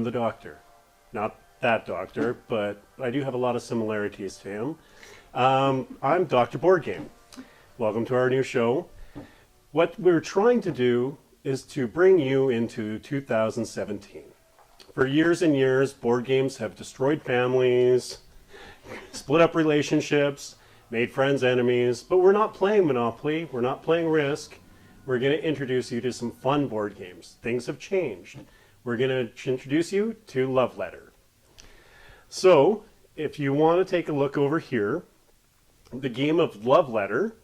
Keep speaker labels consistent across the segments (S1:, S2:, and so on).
S1: the Doctor. Not that Doctor, but I do have a lot of similarities to him. I'm Dr. Board Game. Welcome to our new show. What we're trying to do is to bring you into 2017. For years and years, board games have destroyed families, split up relationships, made friends enemies, but we're not playing Monopoly, we're not playing Risk. We're going to introduce you to some fun board games. Things have changed. We're going to introduce you to Love Letter. So, if you want to take a look over here, the game of Love Letter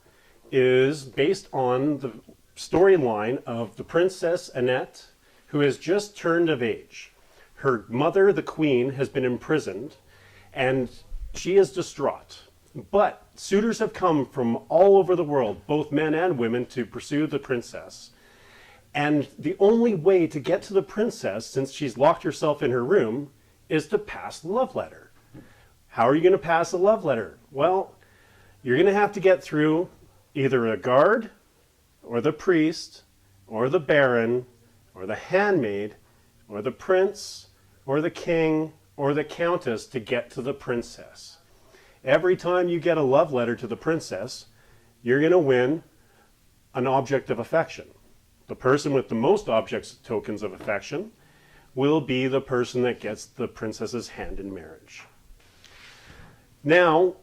S1: is based on the storyline of the Princess Annette, who has just turned of age. Her mother, the Queen, has been imprisoned, and she is distraught. But suitors have come from all over the world, both men and women, to pursue the princess. And the only way to get to the princess, since she's locked herself in her room, is to pass the love letter. How are you going to pass a love letter? Well, you're going to have to get through either a guard, or the priest, or the baron, or the handmaid, or the prince, or the king, or the countess to get to the princess. Every time you get a love letter to the princess, you're going to win an object of affection. The person with the most tokens of affection will be the person that gets the princess's hand in marriage. Now,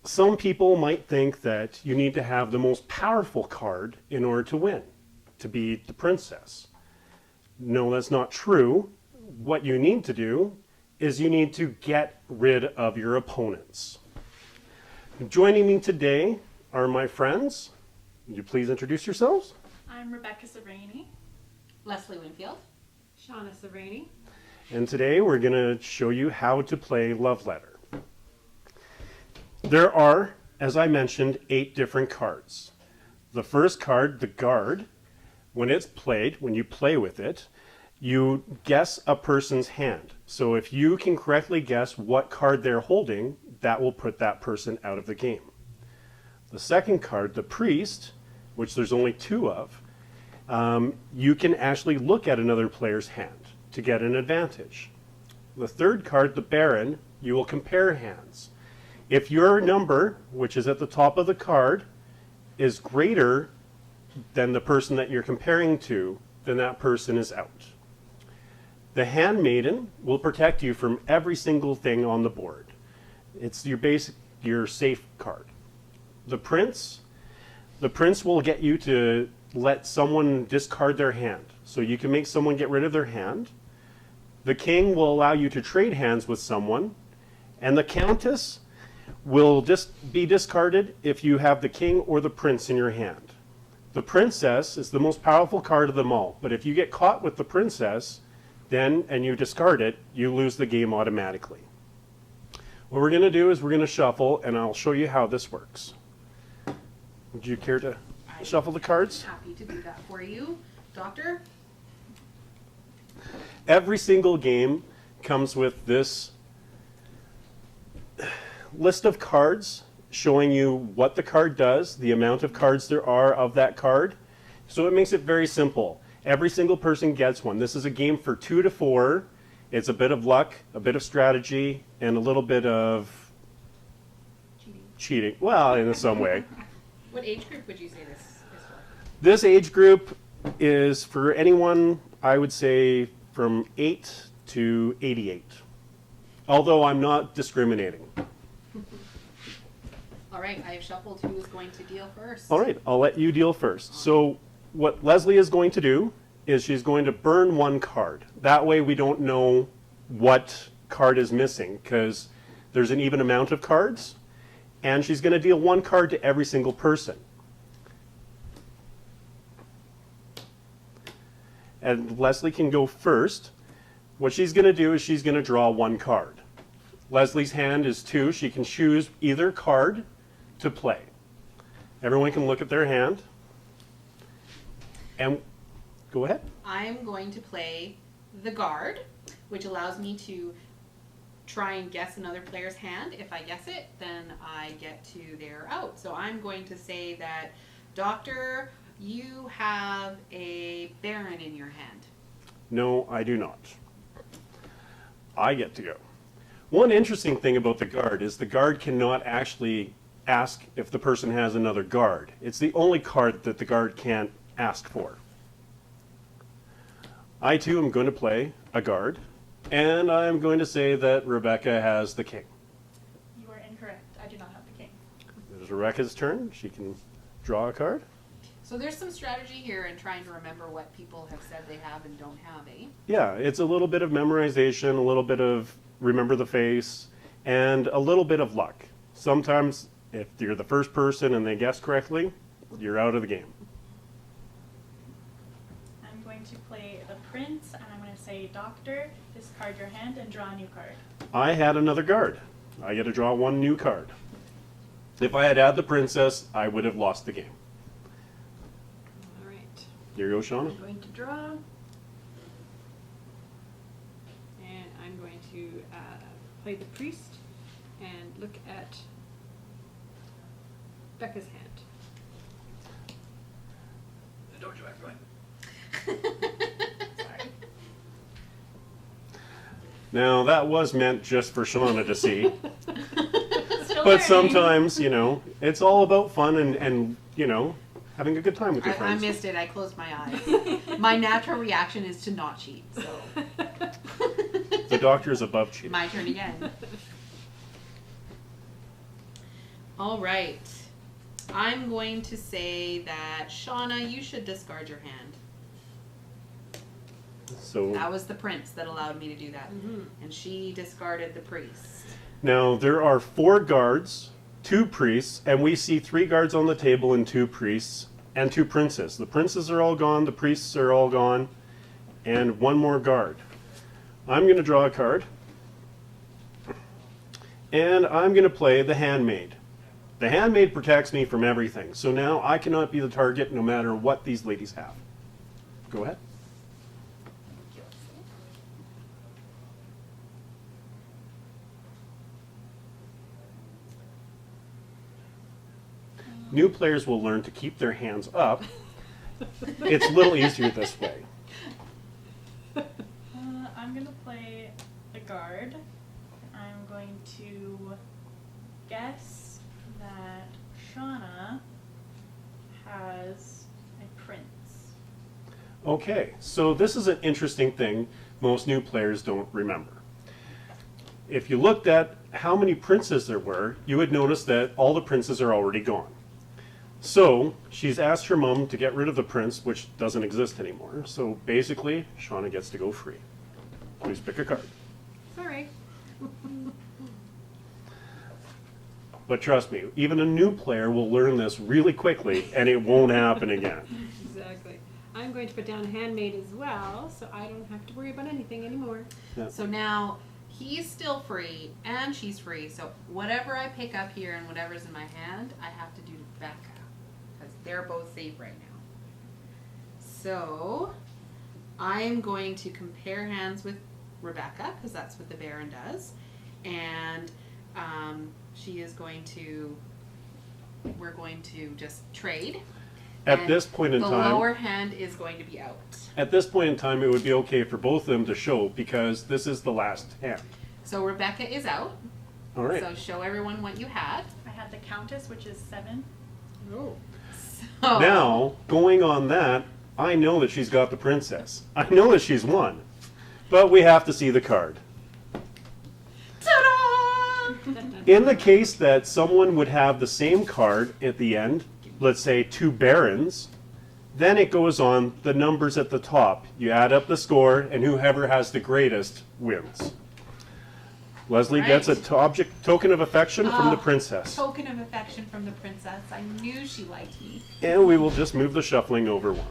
S1: some people might think that you need to have the most powerful card in order to win, to be the princess. No, that's not true. What you need to do is you need to get rid of your opponents. Joining me today are my friends. Would you please introduce yourselves?
S2: I'm Rebecca Sereni.
S3: Leslie Winfield.
S2: Shauna Sereni.
S1: And today we're going to show you how to play Love Letter. There are, as I mentioned, 8 different cards. The first card, the guard, when it's played, when you play with it, you guess a person's hand. So if you can correctly guess what card they're holding, that will put that person out of the game. The second card, the priest, which there's only 2 of, you can actually look at another player's hand to get an advantage. The third card, the baron, you will compare hands. If your number, which is at the top of the card, is greater than the person that you're comparing to, then that person is out. The handmaiden will protect you from every single thing on the board. It's your safe card. The prince will get you to let someone discard their hand. So you can make someone get rid of their hand. The king will allow you to trade hands with someone. And the countess will just be discarded if you have the king or the prince in your hand. The princess is the most powerful card of them all. But if you get caught with the princess, and you discard it, you lose the game automatically. What we're going to do is we're going to shuffle, and I'll show you how this works. Would you care to shuffle the cards?
S3: Happy to do that for you, Doctor.
S1: Every single game comes with this list of cards showing you what the card does, the amount of cards there are of that card. So it makes it very simple. Every single person gets one. This is a game for 2 to 4. It's a bit of luck, a bit of strategy, and a little bit of cheating. Well, in some way.
S3: What age group would you say this is for?
S1: This age group is for anyone, I would say, from 8 to 88. Although I'm not discriminating.
S3: All right, I have shuffled. Who is going to deal first?
S1: All right, I'll let you deal first. So what Leslie is going to do is she's going to burn 1 card. That way we don't know what card is missing because there's an even amount of cards, and she's going to deal 1 card to every single person. And Leslie can go first. What she's going to do is she's going to draw 1 card. Leslie's hand is 2. She can choose either card to play. Everyone can look at their hand. And go ahead.
S3: I'm going to play the guard, which allows me to try and guess another player's hand. If I guess it, then I get to their out. So I'm going to say that, Doctor, you have a baron in your hand.
S1: No, I do not. I get to go. One interesting thing about the guard is the guard cannot actually ask if the person has another guard. It's the only card that the guard can't ask for. I too am going to play a guard, and I'm going to say that Rebecca has the king.
S2: You are incorrect. I do not have the king.
S1: It is Rebecca's turn. She can draw a card.
S3: So there's some strategy here in trying to remember what people have said they have and don't have, eh?
S1: Yeah, it's a little bit of memorization, a little bit of remember the face, and a little bit of luck. Sometimes, if you're the first person and they guess correctly, you're out of the game.
S2: I'm going to play the prince, and I'm going to say doctor, discard your hand, and draw a new card.
S1: I had another guard. I get to draw one new card. If I had had the princess, I would have lost the game.
S4: All right.
S1: Here you go, Shauna.
S4: I'm going to draw. And I'm going to play the priest and look at Becca's hand. Don't you ever
S2: Sorry.
S1: Now, that was meant just for Shauna to see.
S2: Still
S1: But
S2: learning.
S1: sometimes, it's all about fun and having a good time with your
S3: I
S1: friends.
S3: missed it. I closed my eyes. My natural reaction is to not cheat. So
S1: The doctor is above cheating.
S3: my turn again. All right. I'm going to say that Shauna, you should discard your hand.
S1: So
S3: That was the prince that allowed me to do that, and she discarded the priest.
S1: now there are 4 guards, 2 priests, and we see 3 guards on the table and 2 priests and 2 princes. The princes are all gone, the priests are all gone, and 1 more guard. I'm going to draw a card, and I'm going to play the handmaid. The handmaid protects me from everything, so now I cannot be the target no matter what these ladies have. Go ahead. New players will learn to keep their hands up. It's a little easier this way.
S2: I'm going to play the guard. I'm going to guess that Shauna has a prince.
S1: Okay, so this is an interesting thing most new players don't remember. If you looked at how many princes there were, you would notice that all the princes are already gone. So she's asked her mom to get rid of the prince, which doesn't exist anymore. So basically, Shauna gets to go free. Please pick a card.
S4: Sorry.
S1: But trust me, even a new player will learn this really quickly, and it won't happen again.
S4: Exactly. I'm going to put down handmaid as well, so I don't have to worry about anything anymore.
S3: So now he's still free and she's free. So whatever I pick up here and whatever's in my hand, I have to do to Becca because they're both safe right now. So I'm going to compare hands with Rebecca because that's what the Baron does, and she is going to. We're going to just trade.
S1: At
S3: And
S1: this point in
S3: the
S1: time,
S3: lower hand is going to be out.
S1: at this point in time, it would be okay for both of them to show because this is the last hand.
S3: So Rebecca is out.
S1: All right.
S3: So show everyone what you had.
S2: I had the countess, which is 7.
S4: Oh.
S3: So
S1: Now, going on that, I know that she's got the princess. I know that she's won. But we have to see the card.
S3: ta-da!
S1: In the case that someone would have the same card at the end, let's say 2 barons, then it goes on the numbers at the top. You add up the score, and whoever has the greatest wins. Leslie gets a
S3: Right.
S1: token of affection from the
S3: Oh,
S1: princess.
S3: Token of affection from the princess. I knew she liked me.
S1: And we will just move the shuffling over 1.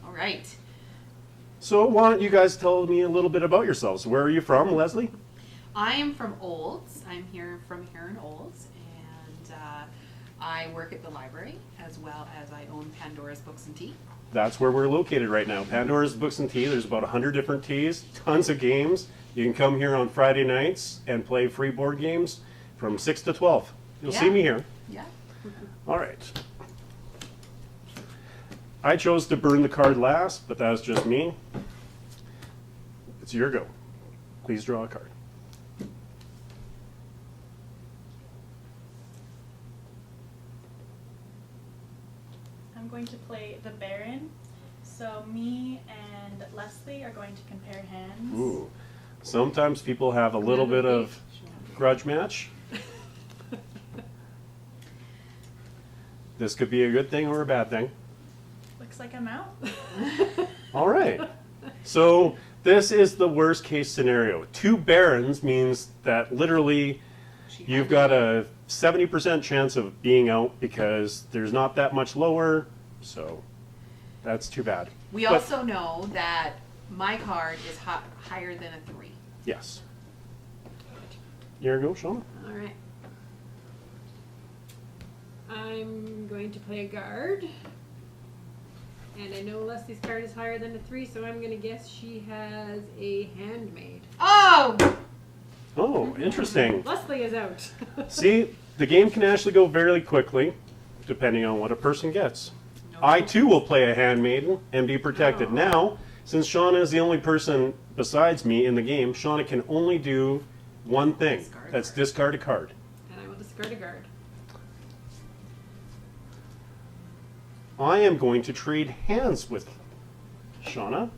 S3: All right.
S1: So why don't you guys tell me a little bit about yourselves? Where are you from, Leslie?
S3: I am from Olds. I'm from here in Olds, and I work at the library as well as I own Pandora's Books and Tea.
S1: That's where we're located right now. Pandora's Books and Tea. There's about 100 different teas, tons of games. You can come here on Friday nights and play free board games from 6 to 12. You'll see
S3: Yeah.
S1: me here.
S3: Yeah.
S1: All right. I chose to burn the card last, but that's just me. It's your go. Please draw a card.
S2: I'm going to play the Baron. So me and Leslie are going to compare hands.
S1: Ooh. Sometimes people have a little bit of grudge match. This could be a good thing or a bad thing.
S2: Looks like I'm out.
S1: All right. So this is the worst case scenario. 2 barons means that literally you've got a 70% chance of being out because there's not that much lower. So that's too bad.
S3: We
S1: But-
S3: also know that my card is higher than a 3.
S1: Yes. Here you go, Shauna.
S4: All right. I'm going to play a guard. And I know Leslie's card is higher than a 3, so I'm going to guess she has a handmaid.
S3: Oh!
S1: Oh, interesting.
S4: Leslie is out.
S1: See, the game can actually go very quickly, depending on what a person gets.
S3: No.
S1: I too will play a handmaiden and be protected.
S4: Oh.
S1: Now, since Shauna is the only person besides me in the game, Shauna can only do one thing.
S3: Discard a
S1: That's
S3: card.
S1: discard a card.
S4: And I will discard a guard.
S1: I am going to trade hands with Shauna.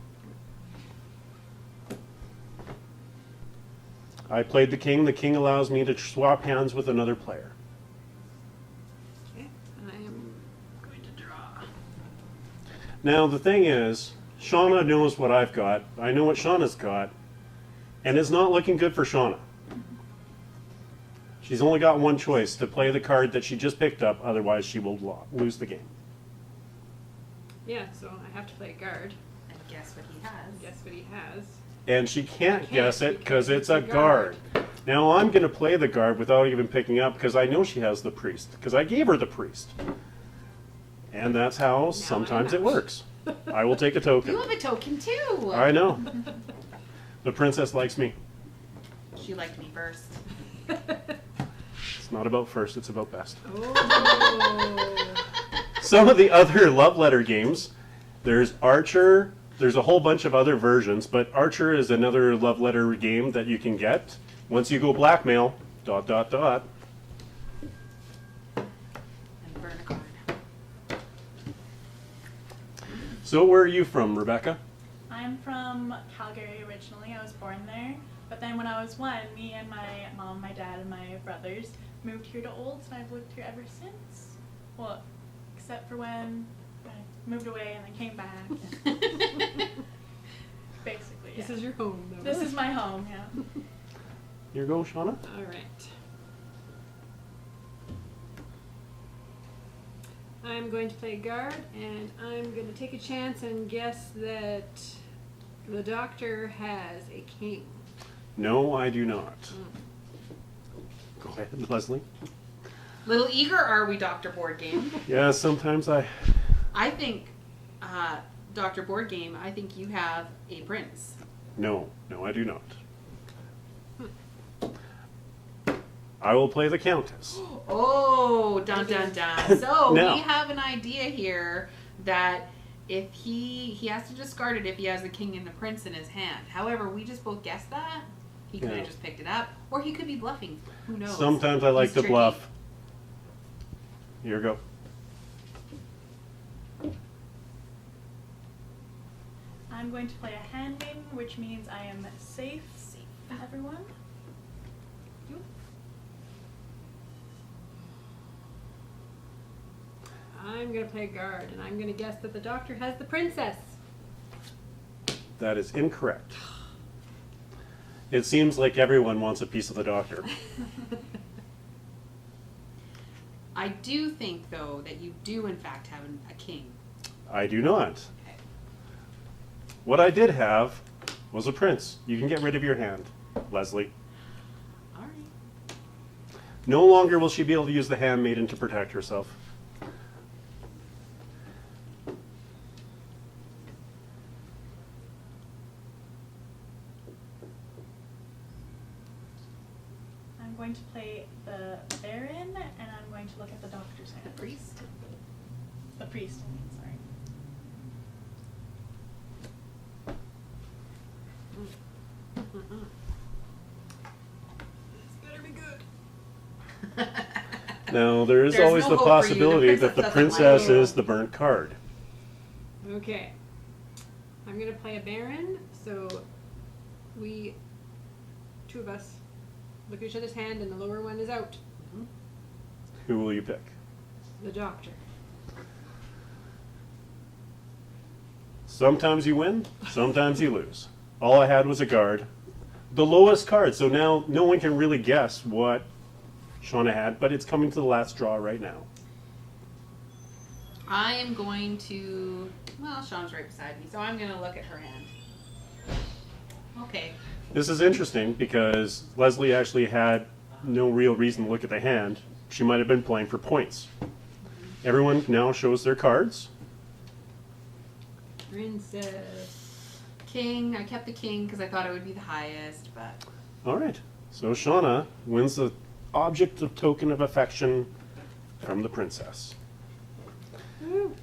S1: I played the king. The king allows me to swap hands with another player.
S4: Okay. And I am going to draw.
S1: Now, the thing is, Shauna knows what I've got. I know what Shauna's got. And it's not looking good for Shauna. She's only got one choice, to play the card that she just picked up, otherwise she will lose the game.
S4: Yeah, so I have to play a guard.
S3: And guess what he has.
S4: Guess what he has.
S1: And she can't
S4: Can't
S1: guess it because
S4: because
S1: it's a
S4: it's a
S1: guard.
S4: guard.
S1: Now I'm going to play the guard without even picking up because I know she has the priest, because I gave her the priest. And that's how sometimes it
S4: out.
S1: works. I will take a token.
S3: You have a token too.
S1: I know. The princess likes me.
S3: She liked me first.
S1: It's not about first, it's about best.
S4: Oh.
S1: Some of the other love letter games, there's Archer, there's a whole bunch of other versions, but Archer is another love letter game that you can get. Once you go blackmail, ...
S3: And burn a card.
S1: So where are you from, Rebecca?
S2: I'm from Calgary originally. I was born there. But then when I was 1, me and my mom, my dad, and my brothers moved here to Olds, and I've lived here ever since. Well, except for when I moved away and then came back. Basically, yeah.
S4: This is your home, though.
S2: This is my home, yeah.
S1: Here you go, Shauna.
S4: All right. I'm going to play guard, and I'm going to take a chance and guess that the doctor has a king.
S1: No, I do not. Go ahead, Leslie.
S3: Little eager are we, Dr. Board Game?
S1: Yeah, sometimes I...
S3: I think, Dr. Board Game, I think you have a prince.
S1: No, I do not. I will play the countess.
S3: Oh, dun dun dun. So
S1: Now.
S3: we have an idea here that if he has to discard it if he has the king and the prince in his hand. However, we just both guessed that. He could
S1: Yeah.
S3: have just picked it up, or he could be bluffing. Who knows?
S1: Sometimes I like
S3: He's
S1: to
S3: tricky.
S1: bluff. Here you go.
S2: I'm going to play a handmaiden, which means I am safe from everyone.
S4: I'm going to play a guard, and I'm going to guess that the doctor has the princess.
S1: That is incorrect. It seems like everyone wants a piece of the doctor.
S3: I do think, though, that you do in fact have a king.
S1: I do not.
S3: Okay.
S1: What I did have was a prince. You can get rid of your hand, Leslie.
S3: All right.
S1: No longer will she be able to use the handmaiden to protect herself.
S2: I'm going to play the Baron, and I'm going to look at the doctor's hand.
S3: The priest.
S2: The priest, I mean, sorry.
S4: This better be good.
S1: Now, there is
S3: There's
S1: always
S3: no
S1: the
S3: hope for you. The
S1: possibility that the
S3: princess
S1: princess
S3: doesn't like
S1: is the burnt card.
S4: Okay. I'm gonna play a Baron, so we, two of us, look at each other's hand and the lower one is out.
S1: Who will you pick?
S4: The doctor.
S1: Sometimes you win, sometimes you lose. All I had was a guard. The lowest card, so now no one can really guess what Shauna had, but it's coming to the last draw right now.
S3: I am going to, well, Sean's right beside me, so I'm going to look at her hand. Okay.
S1: This is interesting because Leslie actually had no real reason to look at the hand. She might have been playing for points. Everyone now shows their cards.
S4: Princess.
S3: King. I kept the king because I thought it would be the highest, but
S1: All right. So Shauna wins the object of token of affection from the princess.
S4: Woo.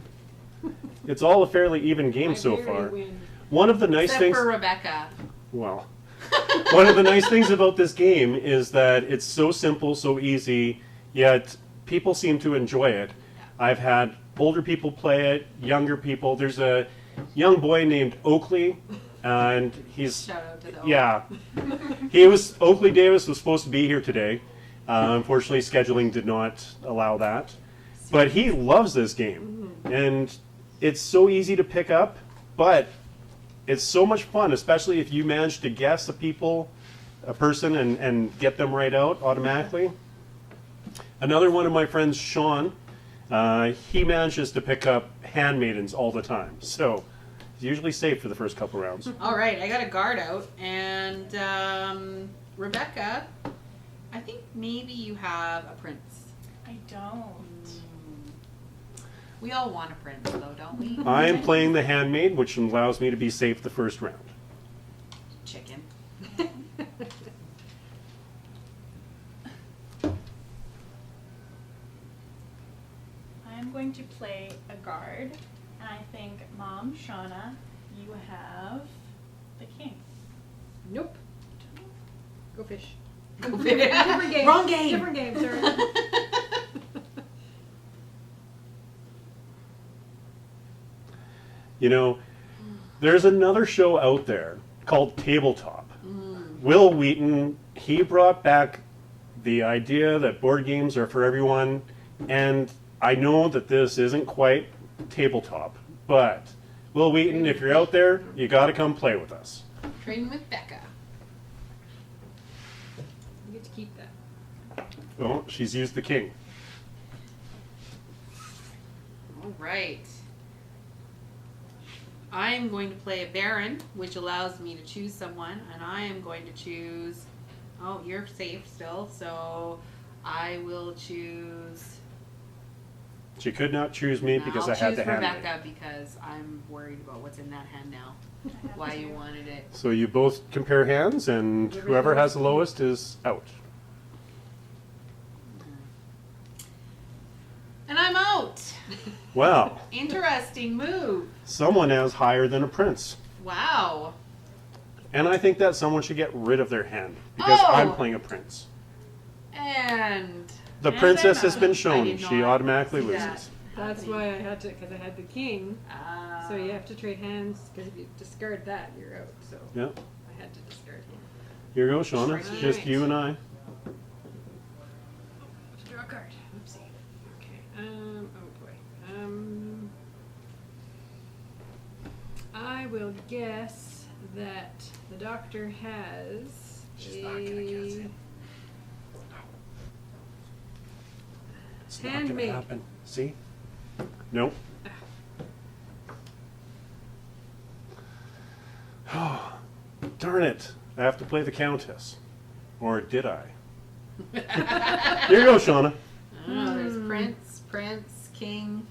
S1: It's all a fairly even game
S4: I
S1: so
S4: barely
S1: far.
S4: win.
S1: One of the nice
S3: except
S1: things,
S3: for Rebecca.
S1: well, one of the nice things about this game is that it's so simple, so easy, yet people seem to enjoy it. I've had older people play it, younger people. There's a young boy named Oakley, and he's
S3: Shout out to the
S1: yeah. Oakley Davis was supposed to be here today. Unfortunately, scheduling did not allow that. But he loves this game, and it's so easy to pick up, but it's so much fun, especially if you manage to guess a person, and get them right out automatically. Another one of my friends, Sean, he manages to pick up handmaidens all the time, so he's usually safe for the first couple rounds.
S3: All right, I got a guard out, and Rebecca, I think maybe you have a prince.
S2: I don't.
S3: We all want a prince, though, don't we?
S1: I am playing the handmaid, which allows me to be safe the first round.
S3: Chicken.
S2: I'm going to play a guard, and I think, Mom, Shauna, you have the king.
S4: Nope. Go fish.
S3: Different
S4: Different game.
S3: Wrong game.
S4: Different game, sir.
S1: You know, there's another show out there called Tabletop. Will Wheaton, he brought back the idea that board games are for everyone, and I know that this isn't quite tabletop, but Will Wheaton, if you're out there, you got to come play with us.
S3: Trading with Becca.
S4: You get to keep that.
S1: Oh, she's used the king.
S3: All right. I'm going to play a Baron, which allows me to choose someone, and I am going to choose. Oh, you're safe still, so I will choose.
S1: She could not choose me because
S3: I'll
S1: I had
S3: choose
S1: the hand.
S3: Rebecca because I'm worried about what's in that hand now.
S2: I have
S3: Why
S2: to.
S3: you wanted it?
S1: So you both compare hands, and whoever has the lowest is out.
S3: And I'm out.
S1: Wow,
S3: Interesting move.
S1: someone has higher than a prince.
S3: Wow.
S1: And I think that someone should get rid of their hand because
S3: Oh.
S1: I'm playing a prince.
S3: And
S1: The
S2: And
S1: princess
S2: I'm
S1: has
S2: out.
S1: been
S3: I
S1: shown.
S3: did
S1: She
S3: not
S1: automatically
S3: see that.
S1: loses.
S4: That's why I had to, because I had the king. So you have to trade hands, because if you discard that, you're out. So
S1: Yeah.
S4: I had to discard him.
S1: Here you go, Shauna. It's just
S4: Alright.
S1: you and I.
S4: To draw a card. Oopsie. Okay. Oh boy. I will guess that the doctor has
S1: She's not gonna guess it. It's not gonna
S4: Handmaid.
S1: happen. See? Nope. Oh, darn it. I have to play the Countess. Or did I? Here you go, Shauna.
S3: Oh, there's prince, king.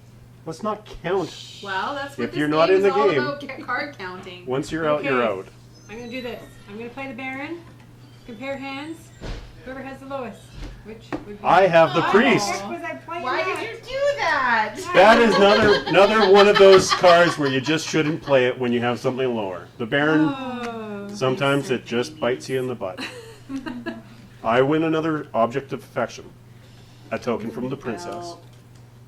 S1: Let's not count.
S3: Well, that's what
S1: If
S3: this
S1: you're not
S3: game
S1: in the
S3: is all
S1: game-
S3: about, card counting.
S1: Once you're out, you're
S4: Okay.
S1: out.
S4: I'm gonna do this. I'm gonna play the Baron. Compare hands. Whoever has the lowest, which would be.
S1: I have the
S3: Oh.
S1: priest.
S4: Heck was I playing
S3: Why
S4: that?
S3: did you do that?
S1: That is another one of those cards where you just shouldn't play it when you have something lower. The Baron,
S4: Oh.
S1: Sometimes it just bites you in the butt. I win another object of affection. A token from the princess.
S3: Well,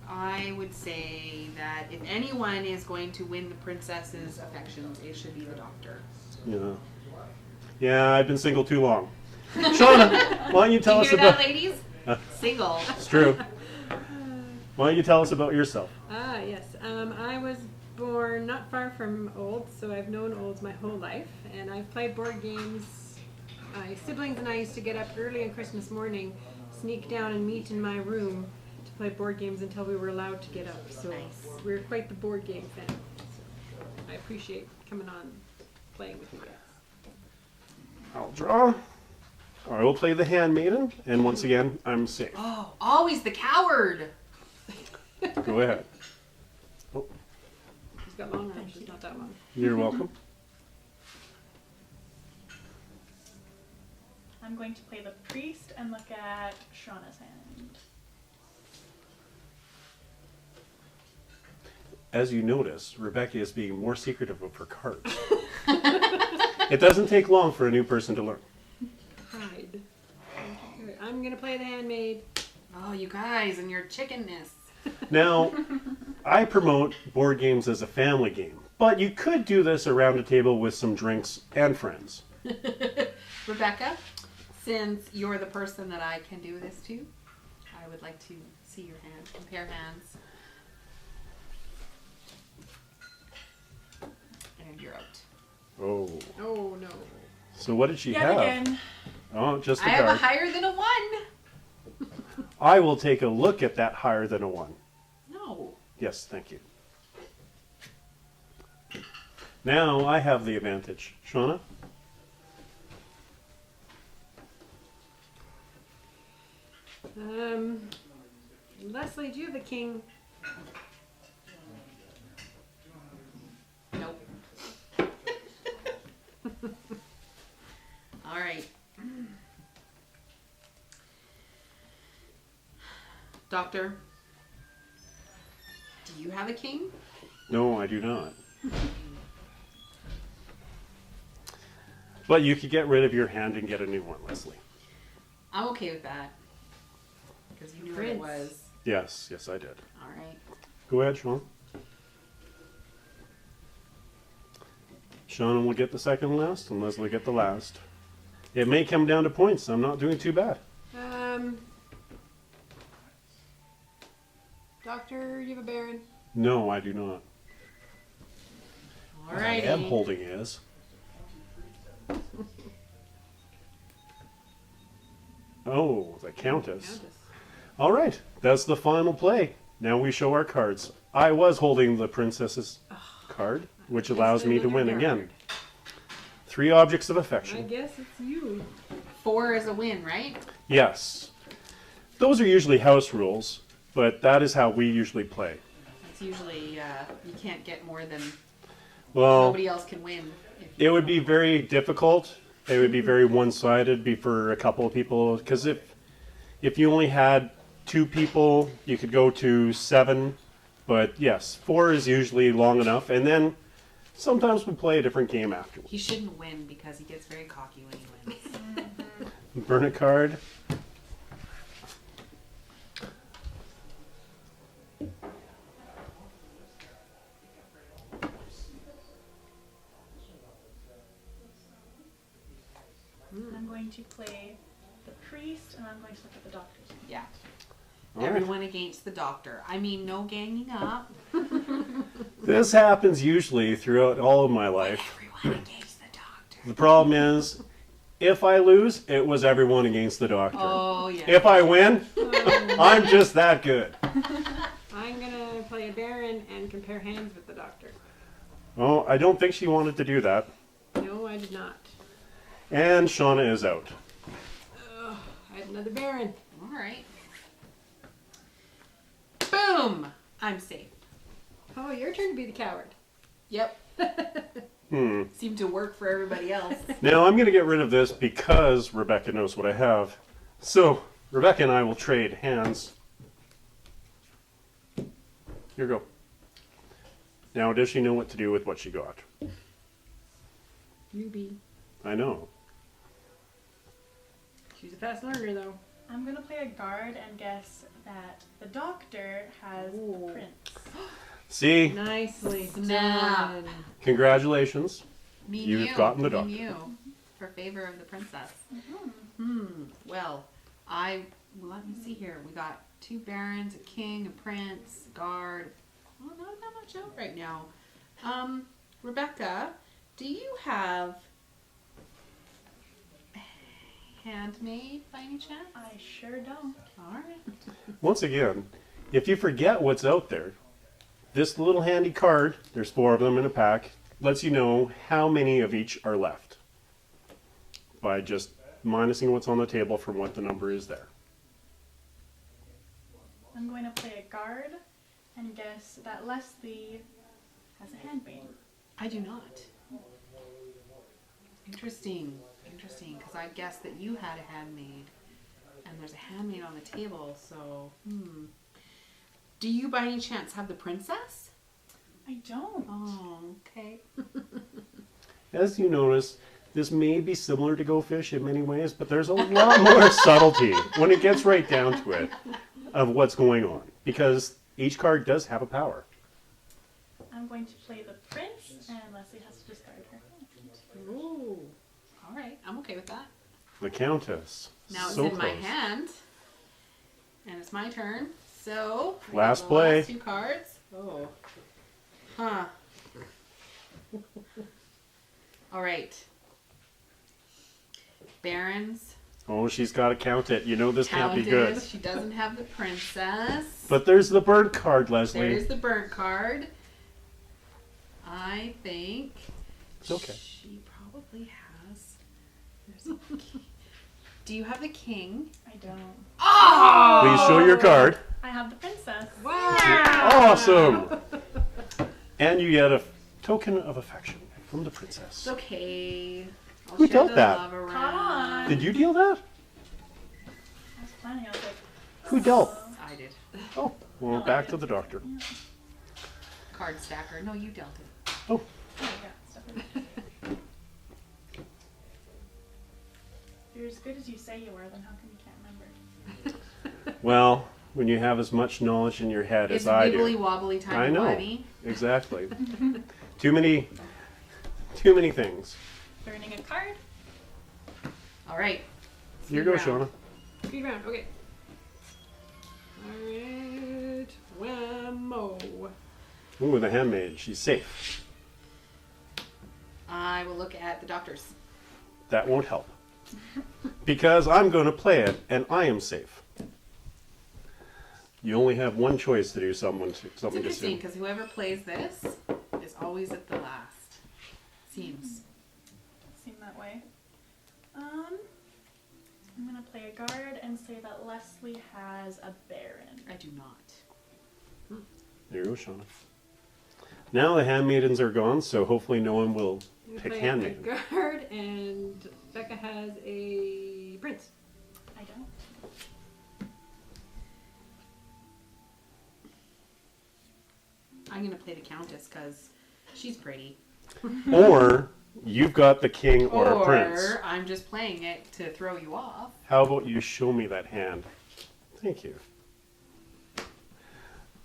S3: I would say that if anyone is going to win the princess's affections, it should be the doctor.
S1: Yeah. Yeah, I've been single too long. Shauna, why don't you tell
S3: Do
S1: us
S3: you hear
S1: about...
S3: that, ladies? Single.
S1: It's true. Why don't you tell us about yourself?
S4: Yes. I was born not far from Olds, so I've known Olds my whole life, and I've played board games. My siblings and I used to get up early on Christmas morning, sneak down and meet in my room to play board games until we were allowed to get up. So
S3: Nice.
S4: we're quite the board game family. So I appreciate coming on, playing with you guys.
S1: I'll draw. I will play the handmaiden, and once again, I'm safe.
S3: Oh, always the coward.
S1: Go ahead.
S4: She's got long arms, she's not that long.
S1: You're welcome.
S2: I'm going to play the priest and look at Shauna's hand.
S1: As you notice, Rebecca is being more secretive of her cards. It doesn't take long for a new person to learn.
S4: Hide. I'm gonna play the handmaid.
S3: Oh, you guys and your chickenness.
S1: Now, I promote board games as a family game, but you could do this around a table with some drinks and friends.
S3: Rebecca, since you're the person that I can do this to, I would like to see your hand, compare hands. And you're out.
S1: Oh.
S4: Oh no.
S1: So what did she
S2: Yet
S1: have?
S2: again.
S1: Oh, just a
S3: I have a
S1: card.
S3: higher than a 1.
S1: I will take a look at that higher than a 1.
S3: No.
S1: Yes, thank you. Now I have the advantage. Shauna?
S4: Leslie, do you have the king?
S3: Nope. All right. Doctor, do you have a king?
S1: No, I do not. But you could get rid of your hand and get a new one, Leslie.
S3: I'm okay with that. Because you knew what it
S4: Prince.
S3: was.
S1: Yes, yes, I did.
S3: All right.
S1: Go ahead, Sean. Sean will get the second last, and Leslie get the last. It may come down to points. I'm not doing too bad.
S4: Doctor, you have a baron.
S1: No, I do not.
S3: All
S1: What I am
S3: righty.
S1: holding is. Oh, the Countess.
S4: Countess.
S1: All right, that's the final play. Now we show our cards. I was holding the princess's card, which allows me to win again. 3 objects of
S4: I
S1: affection.
S4: guess it's you.
S3: 4 is a win, right?
S1: Yes. Those are usually house rules, but that is how we usually play.
S3: It's usually, you can't get more than,
S1: Well,
S3: nobody else can win.
S1: it would be very difficult. It would be very one-sided be for a couple of people, because if you only had 2 people, you could go to 7. But yes, 4 is usually long enough, and then sometimes we play a different game afterwards.
S3: He shouldn't win because he gets very cocky when he wins.
S1: Burn a card.
S2: I'm going to play the priest and I'm going to look at the doctor's hand.
S3: Yeah.
S1: All right.
S3: Everyone against the doctor. I mean, no ganging up.
S1: This happens usually throughout all of my life.
S3: Everyone against the doctor.
S1: The problem is, if I lose, it was everyone against the doctor.
S3: Oh, yeah.
S1: If I win, I'm just that good.
S4: I'm gonna play a baron and compare hands with the doctor.
S1: Oh, I don't think she wanted to do that.
S4: No, I did not.
S1: And Shauna is out.
S4: I had another baron.
S3: All right. Boom! I'm safe.
S4: Oh, your turn to be the coward.
S3: Yep. Seemed to work for everybody else.
S1: Now I'm going to get rid of this because Rebecca knows what I have. So, Rebecca and I will trade hands. Here you go. Now, does she know what to do with what she got?
S4: You be.
S1: I know.
S4: She's a fast learner, though.
S2: I'm gonna play a guard and guess that the doctor has
S3: Ooh.
S2: the prince.
S1: See,
S4: Nicely
S3: Snap.
S4: done.
S1: congratulations.
S3: Me and
S1: You've
S3: you.
S1: gotten the
S3: me and
S1: doctor.
S3: you. For favor of the princess.
S2: Mhm.
S3: Well, let me see here. We got 2 barons, a king, a prince, a guard. Well, not that much out right now. Rebecca, do you have handmade by any chance?
S2: I sure don't.
S3: All right.
S1: Once again, if you forget what's out there, this little handy card, there's 4 of them in a pack, lets you know how many of each are left by just minusing what's on the table from what the number is there.
S2: I'm going to play a guard and guess that Leslie has a handmaid.
S3: I do not. Interesting. Interesting, because I guessed that you had a handmaid. And there's a handmaid on the table, so, Do you by any chance have the princess?
S2: I don't.
S3: Oh, okay.
S1: As you notice, this may be similar to Go Fish in many ways, but there's a lot more subtlety when it gets right down to it of what's going on, because each card does have a power.
S2: I'm going to play the prince, and Leslie has to discard her hand.
S3: Ooh. All right, I'm okay with that.
S1: The Countess.
S3: Now it's
S1: so
S3: in my
S1: close.
S3: hand, and it's my turn. So I got
S1: Last
S3: the
S1: play.
S3: Last 2 cards. Oh. Huh. All right. Barons.
S1: Oh, she's got to count it. You know this can't be good.
S3: Countess. She doesn't have the princess.
S1: But there's the bird card, Leslie.
S3: There's the burnt card. I think
S1: It's okay.
S3: she probably has. There's a king. Do you have the king?
S2: I don't.
S3: Oh!
S1: Please show your card.
S2: I have the princess.
S4: Wow.
S1: Awesome. And you get a token of affection from the princess.
S3: It's okay. I'll
S1: Who
S3: share
S1: dealt
S3: the
S1: that?
S3: love around.
S2: Come on.
S1: Did you deal that?
S2: I was planning. I was like,
S1: Who dealt?
S3: I did.
S1: Oh, well, back to the doctor.
S3: Card stacker. No, you dealt it.
S1: Oh,
S2: oh my God, stuff in it. If you're as good as you say you were, then how come you can't remember?
S1: well, when you have as much knowledge in your head
S3: It's
S1: as I
S3: wibbly
S1: do.
S3: wobbly
S1: I
S3: tiny
S1: know.
S3: wabby.
S1: Exactly. Too many things.
S2: Burning a card.
S3: All right.
S1: Here you go,
S3: Speed round.
S1: Shauna.
S4: Speed round. Okay. Alright. Whammo.
S1: Ooh, the handmaid. She's safe.
S3: I will look at the doctors.
S1: That won't help. Because I'm going to play it, and I am safe. You only have one choice to do something
S3: It's
S1: to
S3: interesting
S1: soon.
S3: because whoever plays this is always at the last. Seems.
S2: Seem that way. I'm gonna play a guard and say that Leslie has a baron.
S3: I do not.
S1: There you go, Shauna. Now the handmaidens are gone, so hopefully no one will
S4: I'm
S1: pick
S4: playing
S1: handmaiden.
S4: a guard, and Becca has a prince.
S2: I don't.
S3: I'm gonna play the countess because she's pretty.
S1: Or you've got the king or a prince.
S3: Or I'm just playing it to throw you off.
S1: How about you show me that hand? Thank you.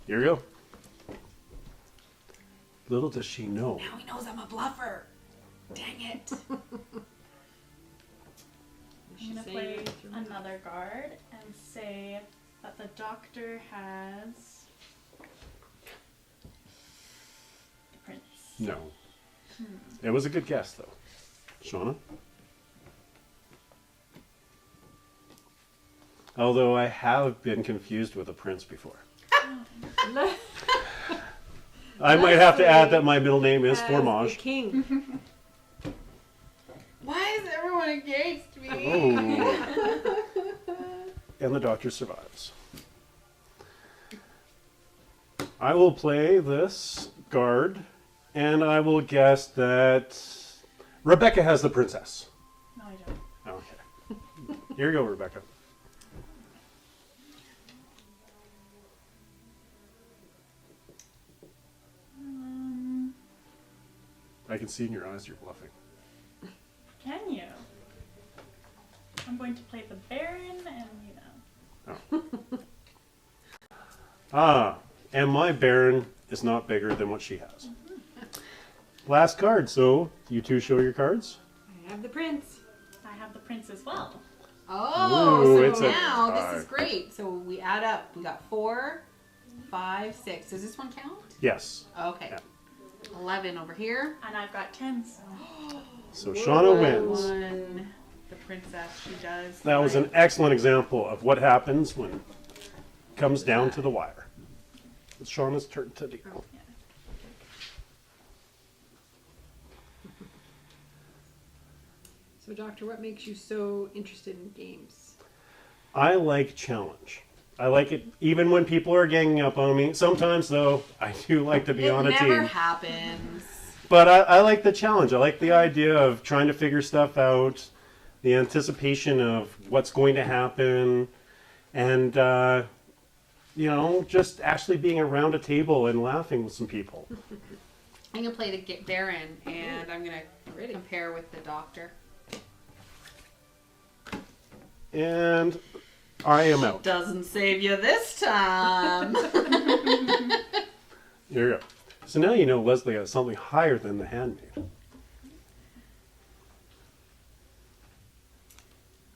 S1: Here we go. Little does she know.
S3: Now he knows I'm a bluffer. Dang it.
S2: I'm gonna play another guard and say that the doctor has the prince.
S1: No. It was a good guess, though. Shauna? Although I have been confused with a prince before. I might have to add that my middle name is
S4: As
S1: Formage.
S4: the king.
S3: Why is everyone against me?
S1: Oh. And the doctor survives. I will play this guard, and I will guess that Rebecca has the princess.
S2: No, I don't.
S1: Okay. Here you go, Rebecca. I can see in your eyes you're bluffing.
S2: Can you? I'm going to play the Baron, and
S1: And my Baron is not bigger than what she has. Last card, so you two show your cards.
S4: I have the prince.
S2: I have the Prince as well.
S3: Oh,
S1: Ooh,
S3: so
S1: it's a
S3: now this
S1: card.
S3: is great. So we add up. We got 4, 5, 6. Does this one count?
S1: Yes.
S3: Okay.
S1: Yeah.
S3: 11 over here.
S2: And I've got 10, so
S1: So Shauna wins.
S3: 1. The princess, she does.
S1: That was an excellent example of what happens when it comes down to the wire. It's Shauna's turn to deal.
S2: yeah.
S4: So, Doctor, what makes you so interested in games?
S1: I like challenge. I like it even when people are ganging up on me. Sometimes, though, I do like to be
S3: It
S1: on a
S3: never
S1: team.
S3: happens.
S1: But I like the challenge. I like the idea of trying to figure stuff out, the anticipation of what's going to happen, and, just actually being around a table and laughing with some people.
S3: I'm going to play the Baron, and I'm going to
S4: Ready.
S3: compare with the doctor.
S1: And I am out.
S3: Doesn't save you this time.
S1: Here you go. So now you know Leslie has something higher than the handmaid.
S2: I'm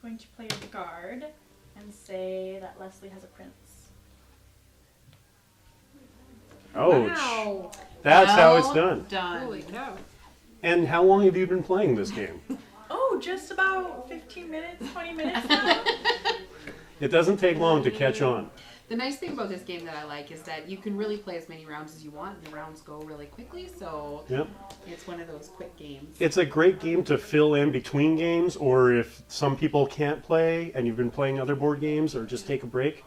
S2: going to play the guard and say that Leslie has a prince.
S1: Ouch.
S3: Wow.
S1: That's how it's
S3: Well
S1: done.
S4: Holy cow.
S1: And how long have you been playing this game?
S2: Oh, just about 15 minutes, 20 minutes now.
S1: It doesn't take long to catch on.
S3: The nice thing about this game that I like is that you can really play as many rounds as you want. The rounds go really quickly, so
S1: Yep.
S3: it's one of those quick games.
S1: It's a great game to fill in between games, or if some people can't play and you've been playing other board games, or just take a break.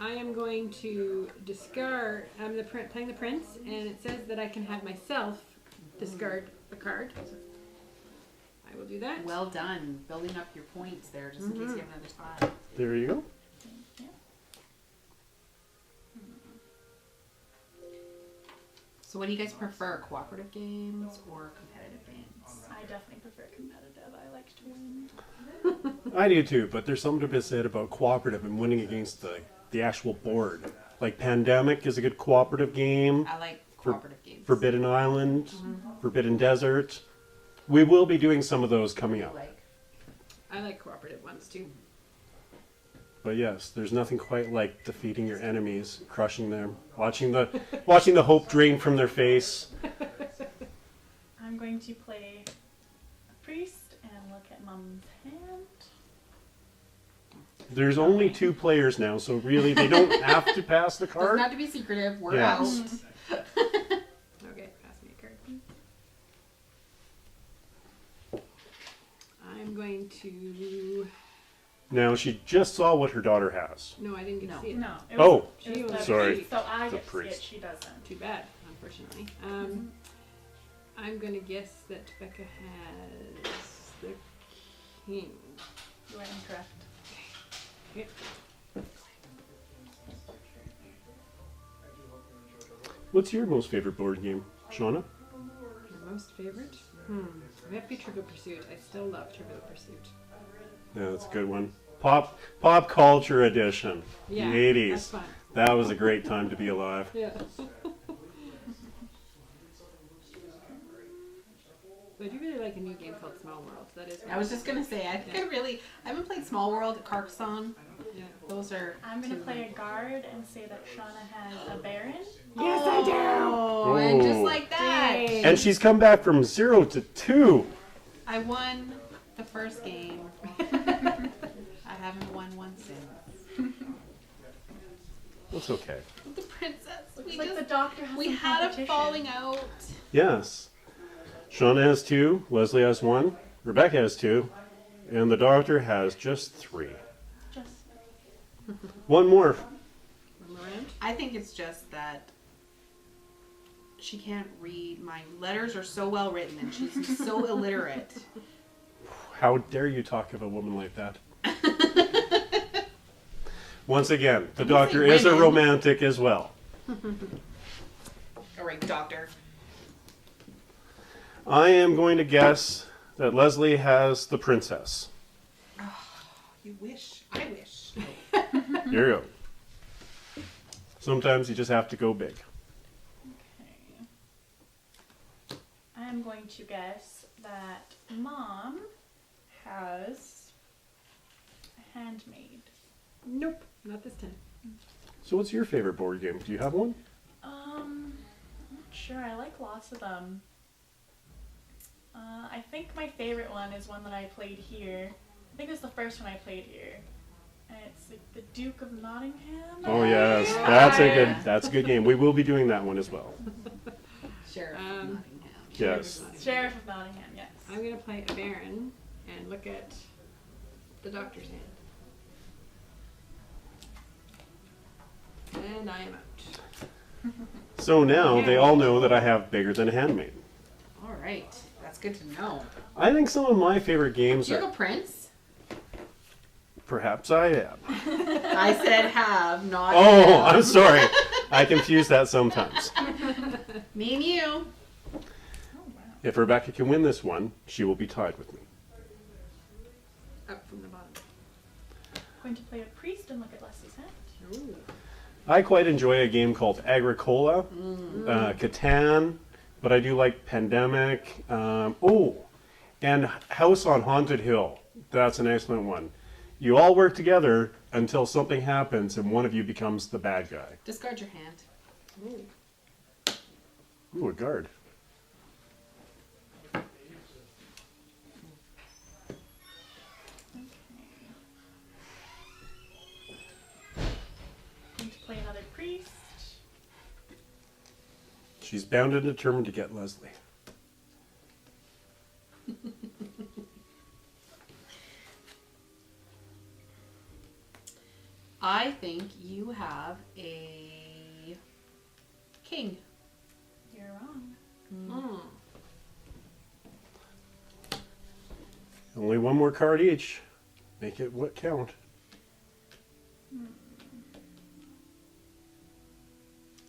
S4: I am going to discard. I'm playing the prince, and it says that I can have myself discard a card. I will do that.
S3: Well done. Building up your points there, just in case you have another spot.
S1: There you go.
S3: So what do you guys prefer, cooperative games or competitive games?
S2: I definitely prefer competitive. I like to win.
S1: I do too, but there's something to be said about cooperative and winning against the actual board. Like Pandemic is a good cooperative game.
S3: I like cooperative games.
S1: Forbidden Island, Forbidden Desert. We will be doing some of those coming up.
S4: I like cooperative ones too.
S1: But yes, there's nothing quite like defeating your enemies, crushing them, watching the hope drain from their face.
S2: I'm going to play a priest and look at Mom's hand.
S1: There's only 2 players now, so really they don't have to pass the
S3: Doesn't
S1: card.
S3: have to be secretive. We're
S1: Yeah.
S3: out.
S4: Okay, pass me a card, please. I'm going to.
S1: Now she just saw what her daughter has.
S4: No, I didn't get
S3: No.
S4: to see it.
S2: No. It
S1: Oh,
S2: was, it was the
S1: sorry.
S2: priest, so I
S1: The
S2: get to see it.
S1: priest.
S2: She doesn't.
S4: Too bad, unfortunately. I'm going to guess that Becca has the king.
S2: You are incorrect.
S4: Okay.
S1: What's your most favorite board game, Shauna?
S4: My most favorite? It might be Trivial Pursuit. I still love Trivial Pursuit.
S1: Yeah, that's a good one. Pop culture edition.
S4: Yeah,
S1: The 80s.
S4: that's fun.
S1: That was a great time to be alive.
S4: Yeah. I do really like a new game called Small World. That is.
S3: I was just gonna say, I think I haven't played Small World, Carcassonne.
S4: Yeah.
S3: Those are.
S2: I'm going to play a guard and say that Shauna has a baron.
S4: Yes, I do.
S3: Oh, and just
S1: Ooh.
S3: like that,
S4: Dang.
S1: And she's come back from 0 to 2.
S3: I won the first game. I haven't won one since.
S1: That's okay.
S3: The princess.
S2: Looks like the doctor has
S3: we
S2: some
S3: had a
S2: competition.
S3: falling out.
S1: Yes. Shauna has 2, Leslie has 1, Rebecca has 2, and the doctor has just 3.
S2: Just
S1: One more.
S4: One more round.
S3: I think it's just that she can't read. My letters are so well written, and she's so illiterate.
S1: How dare you talk of a woman like that? Once again, the doctor is a
S3: women.
S1: romantic as well.
S3: All right, doctor.
S1: I am going to guess that Leslie has the princess.
S3: You wish. I wish.
S1: Here you go. Sometimes you just have to go big.
S2: Okay. I am going to guess that Mom has a handmaid.
S4: Nope, not this time.
S1: So what's your favorite board game? Do you have one?
S2: I'm not sure. I like lots of them. I think my favorite one is one that I played here. I think it was the first one I played here. And it's like the Duke of Nottingham.
S1: Oh yes,
S3: Yeah.
S1: that's a good game. We will be doing that one as well.
S3: Sheriff of
S4: Um,
S3: Nottingham.
S1: Yes.
S2: Sheriff of Nottingham, yes.
S4: I'm gonna play a Baron and look at the doctor's hand. And I am out.
S1: So now they all know that I have bigger than a handmaid.
S3: All right. That's good to know.
S1: I think some of my favorite games
S3: Do you have
S1: are.
S3: a prince?
S1: Perhaps I am.
S3: I said have, not
S1: Oh,
S3: have.
S1: I'm sorry. I confuse that sometimes.
S3: Me and you.
S2: Oh, wow.
S1: If Rebecca can win this one, she will be tied with me.
S4: Up from the bottom.
S2: Going to play a priest and look at Leslie's hand.
S4: Ooh.
S1: I quite enjoy a game called Agricola, Catan, but I do like Pandemic. And House on Haunted Hill. That's an excellent one. You all work together until something happens and one of you becomes the bad guy.
S3: Discard your hand.
S4: Ooh.
S1: Ooh, a guard.
S2: Okay. Going to play another priest.
S1: She's bound and determined to get Leslie.
S3: I think you have a king.
S2: You're wrong.
S4: Mm.
S1: Only one more card each. Make it what count.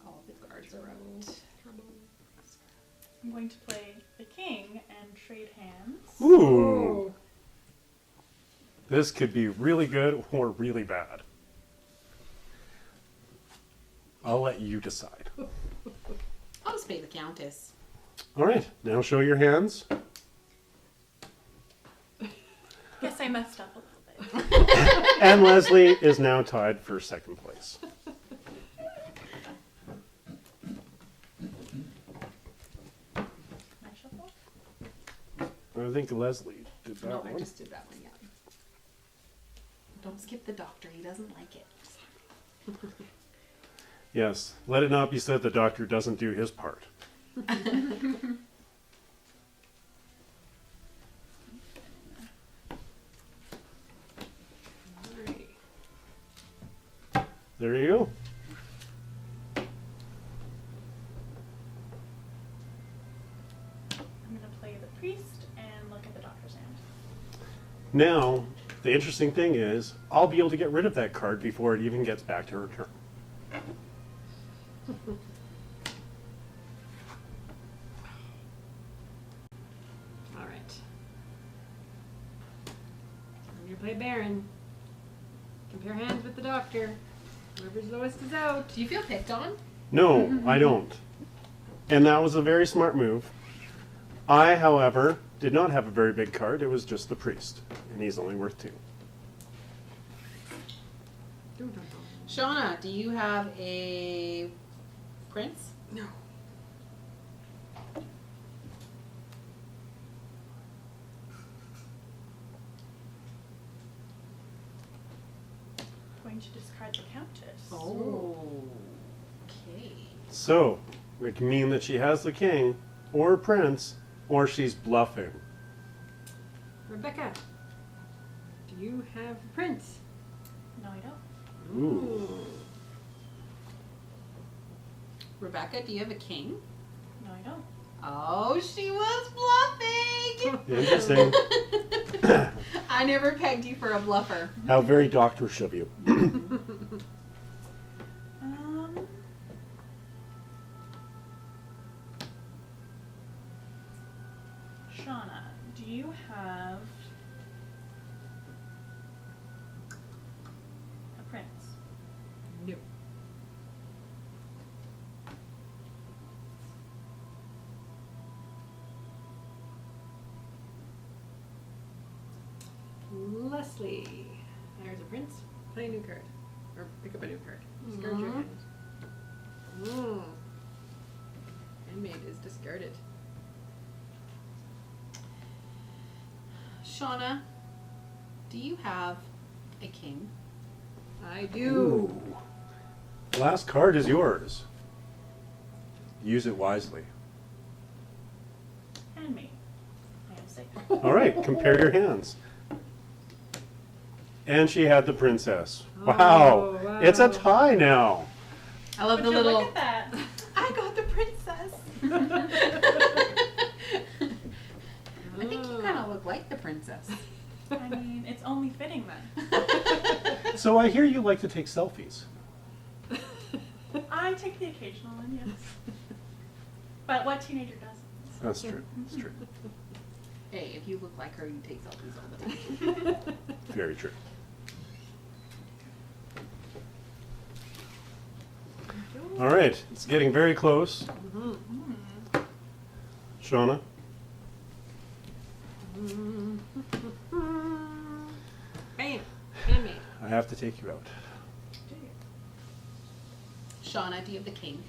S3: All the guards are out.
S2: I'm going to play the king and trade hands.
S1: Ooh. This could be really good or really bad. I'll let you decide.
S3: I'll just pay the countess.
S1: All right, now show your hands.
S2: Guess I messed up a little bit.
S1: And Leslie is now tied for second place.
S2: Can I shuffle?
S1: I think Leslie did that
S3: No,
S1: one.
S3: I just did that one, yeah. Don't skip the doctor. He doesn't like it.
S1: Yes, let it not be said the doctor doesn't do his part.
S4: Alright.
S1: There you go.
S2: I'm going to play the priest and look at the doctor's hand.
S1: Now, the interesting thing is, I'll be able to get rid of that card before it even gets back to her turn.
S4: Alright. I'm gonna play Baron. Compare hands with the doctor. Whoever's lowest is out.
S3: Do you feel picked on?
S1: No, I don't. And that was a very smart move. I, however, did not have a very big card. It was just the priest, and he's only worth 2.
S4: Dun, dun, dun.
S3: Shauna, do you have a prince?
S4: No.
S2: Going to discard the countess.
S3: Oh. Okay.
S1: So, it can mean that she has the king, or a prince, or she's bluffing.
S4: Rebecca, do you have a prince?
S2: No, I don't.
S1: Ooh.
S3: Rebecca, do you have a king?
S2: No, I don't.
S3: Oh, she was bluffing!
S1: Interesting.
S3: I never pegged you for a bluffer.
S1: How very doctorish of you.
S2: Shauna, do you
S4: Leslie. There's a prince. Play a new card. Or pick up a new card. Discard your hand. Handmaid is discarded.
S3: Shauna, do you have a king?
S4: I do.
S1: Ooh. Last card is yours. Use it wisely.
S2: And me. I have 6.
S1: All right, compare your hands. And she had the princess. Wow.
S4: wow.
S1: It's a tie now.
S3: I love
S2: Would
S3: the
S2: you
S3: little.
S2: look at that?
S3: I got the princess. I think you kind of look like the princess.
S2: I mean, it's only fitting then.
S1: So I hear you like to take selfies.
S2: I take the occasional one, yes. But what teenager doesn't?
S1: That's true. That's true.
S3: Hey, if you look like her, you take selfies all the time.
S1: Very true. All right, it's getting very close. Shauna,
S4: Bam. Handmaid.
S1: I have to take you out.
S3: Shauna, do you have the king?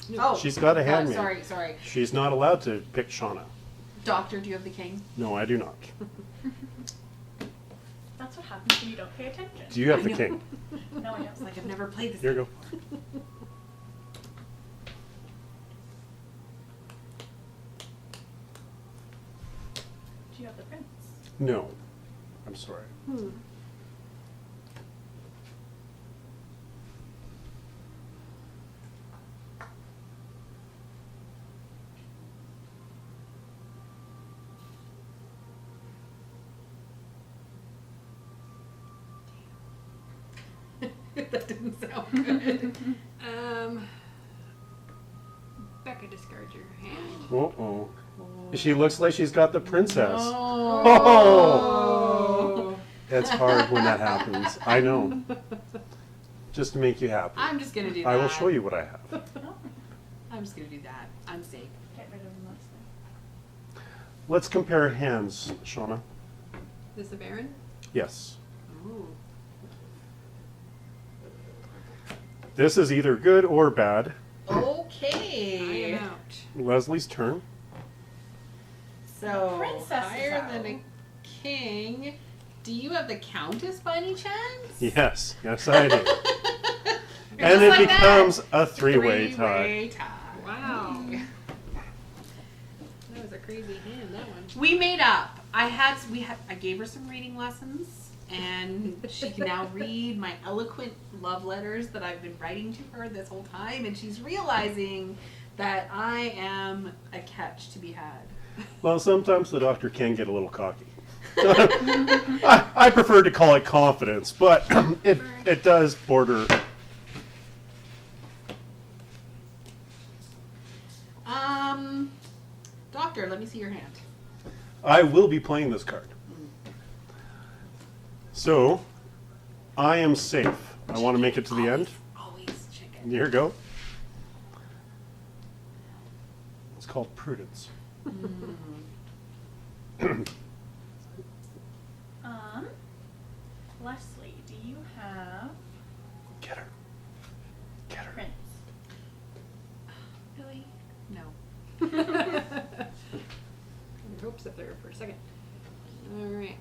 S4: No.
S3: Oh,
S1: She's got a handmaid.
S3: Sorry.
S1: She's not allowed to pick Shauna.
S3: Doctor, do you have the king?
S1: No, I do not.
S2: That's what happens when you don't pay attention.
S1: Do you have
S3: I
S1: the
S3: know.
S1: king?
S2: No, I
S3: It's
S2: don't.
S3: like I've never played this
S1: Here you
S3: game.
S1: go.
S2: Do you have the prince?
S1: No. I'm sorry.
S3: That didn't sound good.
S4: Becca, discard your hand.
S1: Uh-oh. She looks like she's got the princess.
S3: Oh.
S1: It's hard when that happens. I know. Just to make you happy.
S3: I'm just gonna do that.
S1: I will show you what I have.
S2: Oh,
S3: I'm just gonna do that. I'm safe.
S2: get rid of him last night.
S1: Let's compare hands, Shauna.
S4: This a Baron?
S1: Yes.
S4: Ooh.
S1: This is either good or bad.
S3: Okay.
S4: I am out.
S1: Leslie's turn.
S3: So
S2: Princess is
S3: higher
S2: out.
S3: than a king. Do you have the countess by any chance?
S1: Yes. Yes, I do.
S3: You're
S1: And
S3: just
S1: it
S3: like that.
S1: becomes a three-way tie.
S3: Three-way tie.
S4: Wow. That was a crazy hand, that one.
S3: We made up. I gave her some reading lessons, and she can now read my eloquent love letters that I've been writing to her this whole time, and she's realizing that I am a catch to be had.
S1: Well, sometimes the doctor can get a little cocky. I prefer to call it confidence, but it does border.
S3: Doctor, let me see your hand.
S1: I will be playing this card. So, I am safe. I want to make it to the end.
S3: Always chicken.
S1: Here you go. It's called prudence.
S2: Leslie, do you have
S1: Get her. Get her.
S2: prince?
S3: Really? No.
S4: Your hopes up there for a second. All right.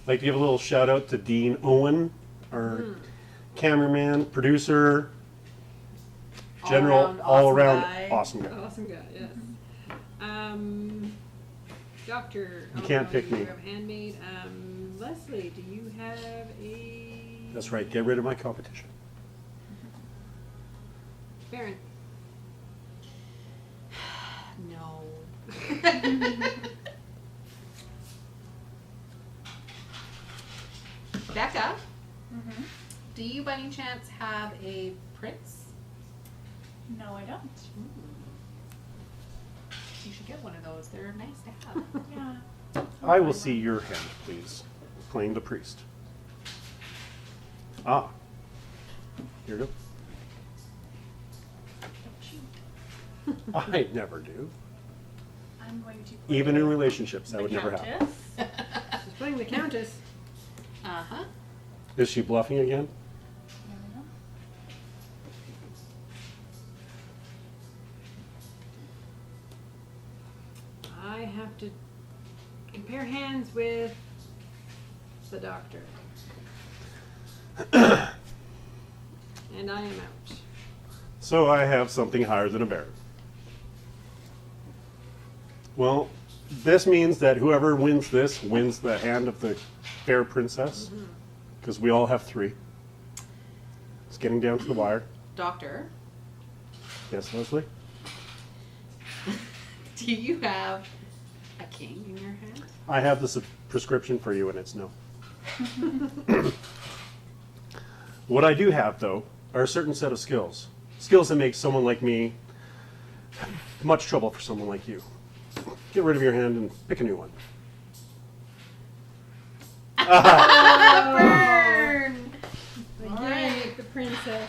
S1: Like to give a little shout out to Dean Owen, our cameraman, producer, general, all around
S3: awesome guy.
S1: awesome guy.
S4: Awesome guy, yes. Doctor.
S1: You can't pick
S4: you
S1: me.
S4: have handmaid. Leslie, do you have a
S1: That's right. Get rid of my competition.
S4: Baron?
S3: No. Becca,
S2: Mm-hmm.
S3: do you by any chance have a prince?
S2: No, I don't.
S3: You should get one of those. They're nice to have.
S2: Yeah.
S1: I will see your hand, please. Playing the priest. Ah. Here you
S2: Don't cheat.
S1: go. I never do.
S2: I'm going to play
S1: Even in relationships, that
S2: the
S1: would never happen.
S2: Countess.
S4: the Countess.
S3: Uh-huh.
S1: Is she bluffing again?
S2: There we go.
S4: I have to compare hands with the doctor. And I am out.
S1: So I have something higher than a bear. Well, this means that whoever wins this wins the hand of the fair princess, because we all have 3. It's getting down to the wire.
S3: Doctor,
S1: Yes, Leslie?
S3: do you have a king in your hand?
S1: I have this prescription for you, and it's no. What I do have, though, are a certain set of skills. Skills that make someone like me much trouble for someone like you. Get rid of your hand and pick a new one.
S3: Burn!
S4: Again, with the princess.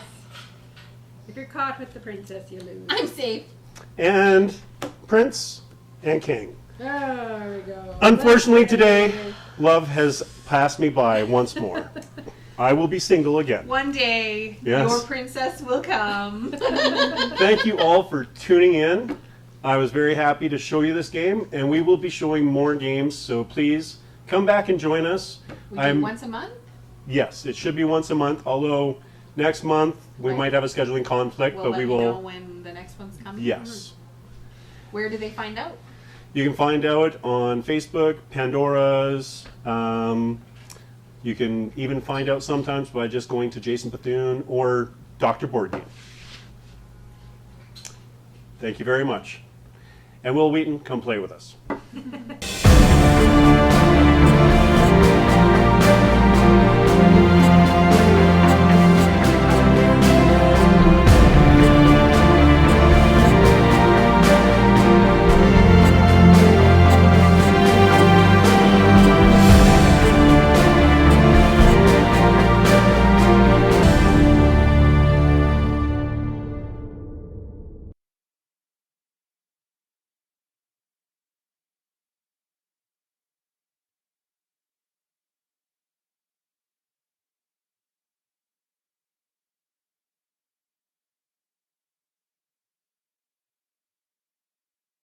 S4: If you're caught with the princess, you lose.
S3: I'm safe.
S1: And Prince and King.
S4: There we go.
S1: Unfortunately, today, love has passed me by once more. I will be single again.
S3: One day,
S1: Yes.
S3: your princess will come.
S1: Thank you all for tuning in. I was very happy to show you this game, and we will be showing more games, so please come back and join us.
S3: We do once a month?
S1: Yes, it should be once a month, although next month we
S3: Right.
S1: might have a scheduling conflict,
S3: We'll
S1: but
S3: let
S1: we
S3: you know
S1: will.
S3: when the next one's coming?
S1: Yes.
S3: Where do they find out?
S1: You can find out on Facebook, Pandora's. You can even find out sometimes by just going to Jason Bethune or Dr. Board Game. Thank you very much. And Will Wheaton, come play with us.